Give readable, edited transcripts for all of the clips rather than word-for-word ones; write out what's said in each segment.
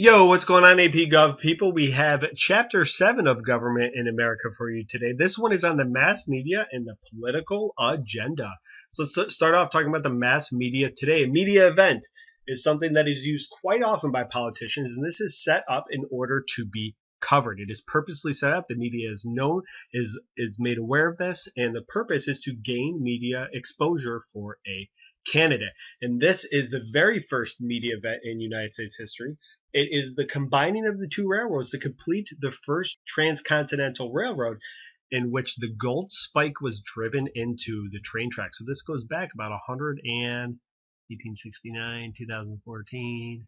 Yo, what's going on, AP Gov people? We have Chapter 7 of Government in America for you today. This one is on the mass media and the political agenda. So let's start off talking about the mass media today. A media event is something that is used quite often by politicians, and this is set up in order to be covered. It is purposely set up. The media is known, is made aware of this, and the purpose is to gain media exposure for a candidate. And this is the very first media event in United States history. It is the combining of the two railroads to complete the first transcontinental railroad in which the gold spike was driven into the train track. So this goes back about 1869, 2014,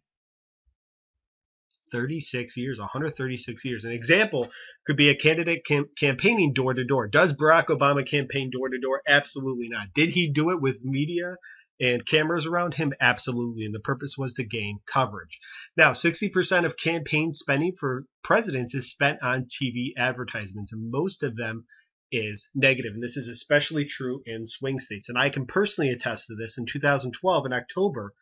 36 years, 136 years. An example could be a candidate campaigning door to door. Does Barack Obama campaign door to door? Absolutely not. Did he do it with media and cameras around him? Absolutely. And the purpose was to gain coverage. Now, 60% of campaign spending for presidents is spent on TV advertisements, and most of them is negative. And this is especially true in swing states. And I can personally attest to this. In 2012, in October,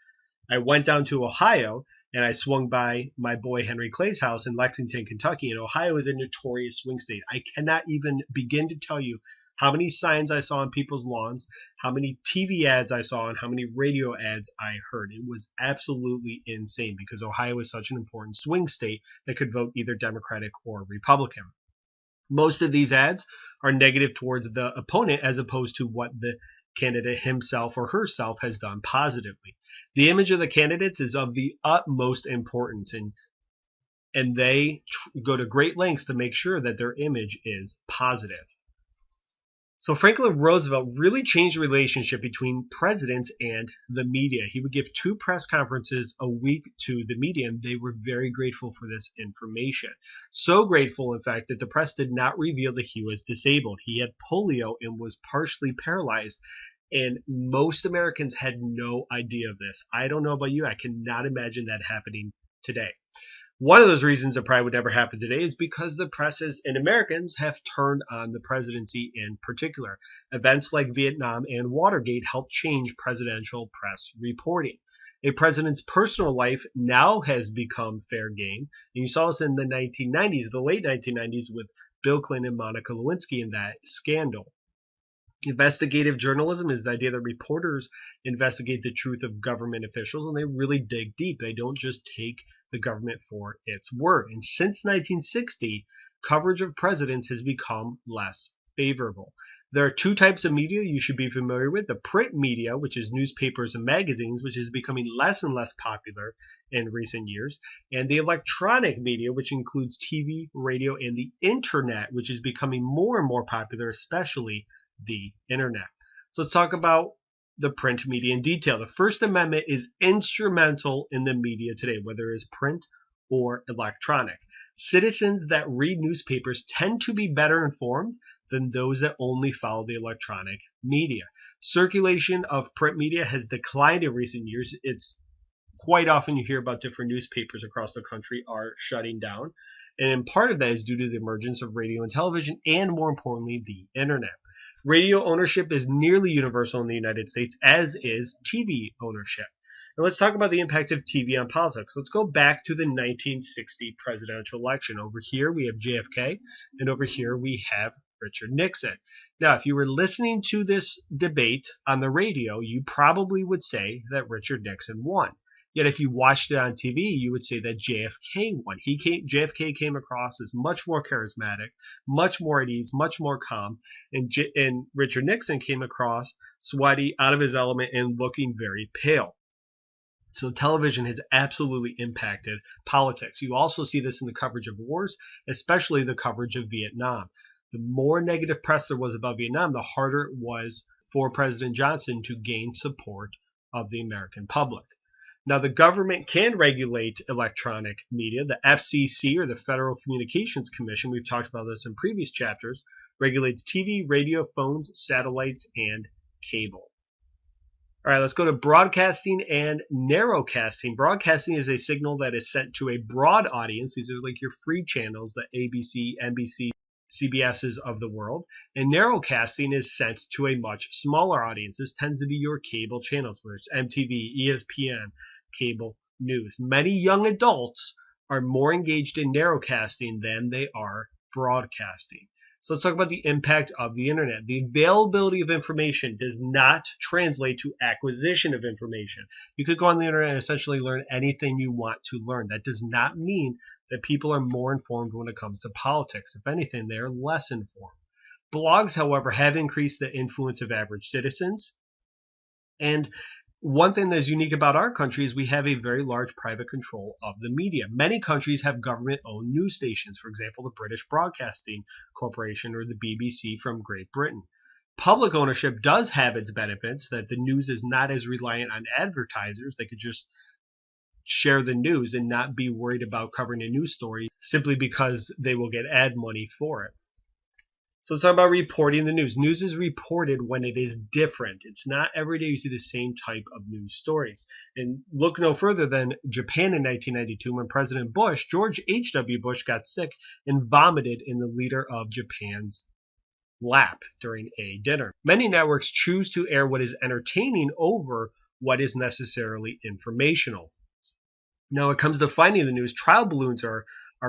I went down to Ohio and I swung by my boy Henry Clay's house in Lexington, Kentucky. And Ohio is a notorious swing state. I cannot even begin to tell you how many signs I saw on people's lawns, how many TV ads I saw, and how many radio ads I heard. It was absolutely insane because Ohio is such an important swing state that could vote either Democratic or Republican. Most of these ads are negative towards the opponent as opposed to what the candidate himself or herself has done positively. The image of the candidates is of the utmost importance, and they go to great lengths to make sure that their image is positive. So Franklin Roosevelt really changed the relationship between presidents and the media. He would give 2 press conferences a week to the media, and they were very grateful for this information. So grateful, in fact, that the press did not reveal that he was disabled. He had polio and was partially paralyzed, and most Americans had no idea of this. I don't know about you. I cannot imagine that happening today. One of those reasons it probably would never happen today is because the presses and Americans have turned on the presidency in particular. Events like Vietnam and Watergate helped change presidential press reporting. A president's personal life now has become fair game. And you saw this in the 1990s, the late 1990s, with Bill Clinton and Monica Lewinsky in that scandal. Investigative journalism is the idea that reporters investigate the truth of government officials, and they really dig deep. They don't just take the government for its word. And since 1960, coverage of presidents has become less favorable. There are 2 types of media you should be familiar with. The print media, which is newspapers and magazines, which is becoming less and less popular in recent years, and the electronic media, which includes TV, radio, and the internet, which is becoming more and more popular, especially the internet. So let's talk about the print media in detail. The First Amendment is instrumental in the media today, whether it is print or electronic. Citizens that read newspapers tend to be better informed than those that only follow the electronic media. Circulation of print media has declined in recent years. It's quite often you hear about different newspapers across the country are shutting down. And in part of that is due to the emergence of radio and television, and more importantly, the internet. Radio ownership is nearly universal in the United States, as is TV ownership. Now let's talk about the impact of TV on politics. Let's go back to the 1960 presidential election. Over here we have JFK, and over here we have Richard Nixon. Now, if you were listening to this debate on the radio, you probably would say that Richard Nixon won. Yet if you watched it on TV, you would say that JFK won. JFK came across as much more charismatic, much more at ease, much more calm, and Richard Nixon came across sweaty, out of his element, and looking very pale. So television has absolutely impacted politics. You also see this in the coverage of wars, especially the coverage of Vietnam. The more negative press there was about Vietnam, the harder it was for President Johnson to gain support of the American public. Now, the government can regulate electronic media. The FCC, or the Federal Communications Commission, we've talked about this in previous chapters, regulates TV, radio, phones, satellites, and cable. All right, let's go to broadcasting and narrowcasting. Broadcasting is a signal that is sent to a broad audience. These are like your free channels, the ABC, NBC, CBS's of the world. And narrowcasting is sent to a much smaller audience. This tends to be your cable channels, whether it's MTV, ESPN, cable news. Many young adults are more engaged in narrowcasting than they are broadcasting. So let's talk about the impact of the internet. The availability of information does not translate to acquisition of information. You could go on the internet and essentially learn anything you want to learn. That does not mean that people are more informed when it comes to politics. If anything, they are less informed. Blogs, however, have increased the influence of average citizens. And one thing that is unique about our country is we have a very large private control of the media. Many countries have government-owned news stations, for example, the British Broadcasting Corporation or the BBC from Great Britain. Public ownership does have its benefits, that the news is not as reliant on advertisers. They could just share the news and not be worried about covering a news story simply because they will get ad money for it. So let's talk about reporting the news. News is reported when it is different. It's not every day you see the same type of news stories. And look no further than Japan in 1992 when President Bush, George H.W. Bush, got sick and vomited in the leader of Japan's lap during a dinner. Many networks choose to air what is entertaining over what is necessarily informational. Now, when it comes to finding the news, trial balloons are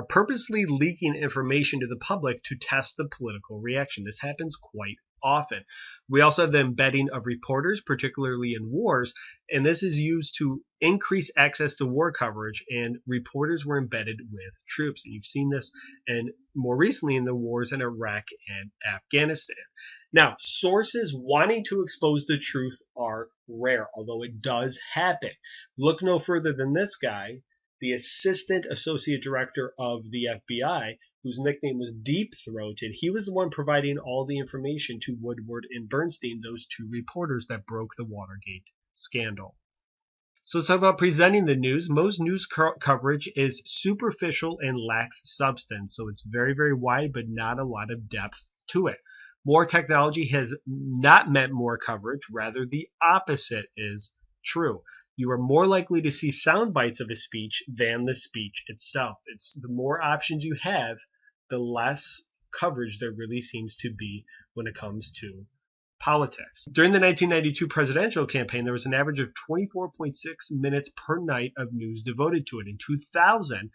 purposely leaking information to the public to test the political reaction. This happens quite often. We also have the embedding of reporters, particularly in wars, and this is used to increase access to war coverage, and reporters were embedded with troops. And you've seen this and more recently in the wars in Iraq and Afghanistan. Now, sources wanting to expose the truth are rare, although it does happen. Look no further than this guy, the assistant associate director of the FBI, whose nickname was Deep Throated. He was the one providing all the information to Woodward and Bernstein, those two reporters that broke the Watergate scandal. So let's talk about presenting the news. Most news coverage is superficial and lacks substance. So it's very, very wide, but not a lot of depth to it. More technology has not meant more coverage. Rather, the opposite is true. You are more likely to see sound bites of a speech than the speech itself. It's the more options you have, the less coverage there really seems to be when it comes to politics. During the 1992 presidential campaign, there was an average of 24.6 minutes per night of news devoted to it. In 2000,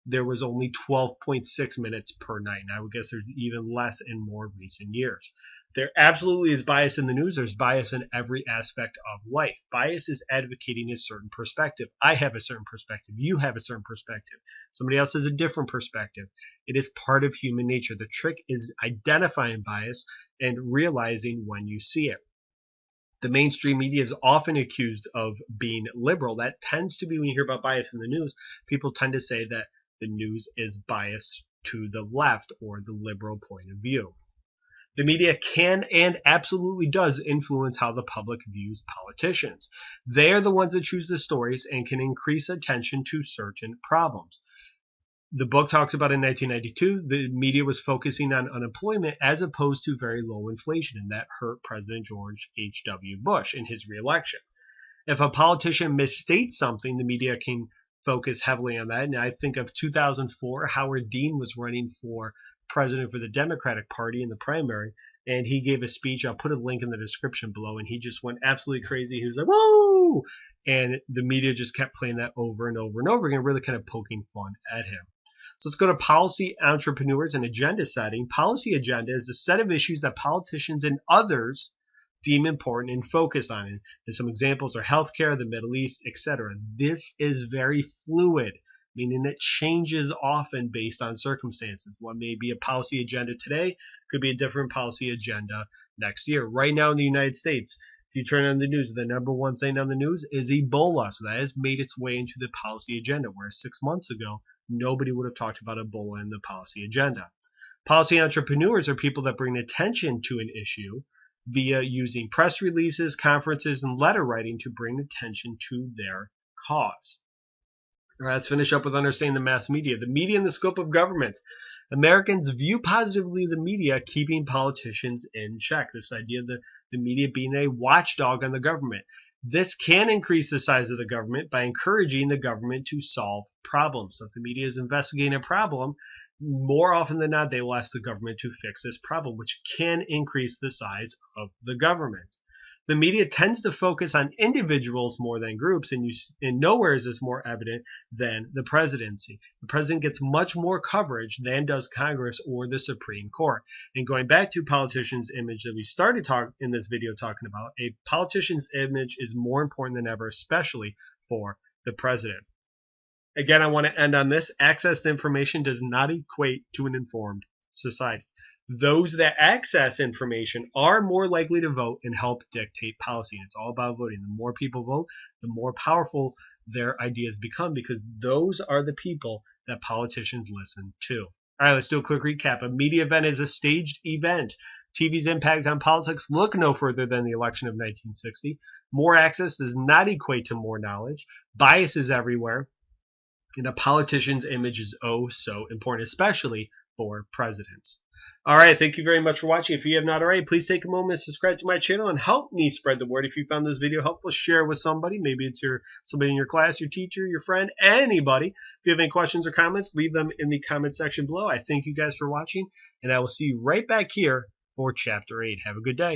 there was only 12.6 minutes per night. And I would guess there's even less in more recent years. There absolutely is bias in the news. There's bias in every aspect of life. Bias is advocating a certain perspective. I have a certain perspective. You have a certain perspective. Somebody else has a different perspective. It is part of human nature. The trick is identifying bias and realizing when you see it. The mainstream media is often accused of being liberal. That tends to be, when you hear about bias in the news, people tend to say that the news is biased to the left or the liberal point of view. The media can and absolutely does influence how the public views politicians. They are the ones that choose the stories and can increase attention to certain problems. The book talks about in 1992, the media was focusing on unemployment as opposed to very low inflation, and that hurt President George H.W. Bush in his reelection. If a politician misstates something, the media can focus heavily on that. And I think of 2004, Howard Dean was running for president for the Democratic Party in the primary, and he gave a speech. I'll put a link in the description below, and he just went absolutely crazy. He was like, whoa! And the media just kept playing that over and over and over again, really kind of poking fun at him. So let's go to policy, entrepreneurs, and agenda setting. Policy agenda is a set of issues that politicians and others deem important and focus on. And some examples are healthcare, the Middle East, etc. This is very fluid, meaning it changes often based on circumstances. What may be a policy agenda today could be a different policy agenda next year. Right now in the United States, if you turn on the news, the number one thing on the news is Ebola. So that has made its way into the policy agenda, whereas 6 months ago, nobody would have talked about Ebola in the policy agenda. Policy entrepreneurs are people that bring attention to an issue via using press releases, conferences, and letter writing to bring attention to their cause. All right, let's finish up with understanding the mass media. The media and the scope of government. Americans view positively the media keeping politicians in check. This idea of the media being a watchdog on the government. This can increase the size of the government by encouraging the government to solve problems. So if the media is investigating a problem, more often than not, they will ask the government to fix this problem, which can increase the size of the government. The media tends to focus on individuals more than groups, and nowhere is this more evident than the presidency. The president gets much more coverage than does Congress or the Supreme Court. And going back to politicians' image that we started in this video talking about, a politician's image is more important than ever, especially for the president. Again, I want to end on this. Access to information does not equate to an informed society. Those that access information are more likely to vote and help dictate policy. It's all about voting. The more people vote, the more powerful their ideas become, because those are the people that politicians listen to. All right, let's do a quick recap. A media event is a staged event. TV's impact on politics look no further than the election of 1960. More access does not equate to more knowledge. Bias is everywhere. And a politician's image is oh so important, especially for presidents. All right, thank you very much for watching. If you have not already, please take a moment to subscribe to my channel and help me spread the word. If you found this video helpful, share it with somebody. Maybe it's somebody in your class, your teacher, your friend, anybody. If you have any questions or comments, leave them in the comment section below. I thank you guys for watching, and I will see you right back here for Chapter 8. Have a good day.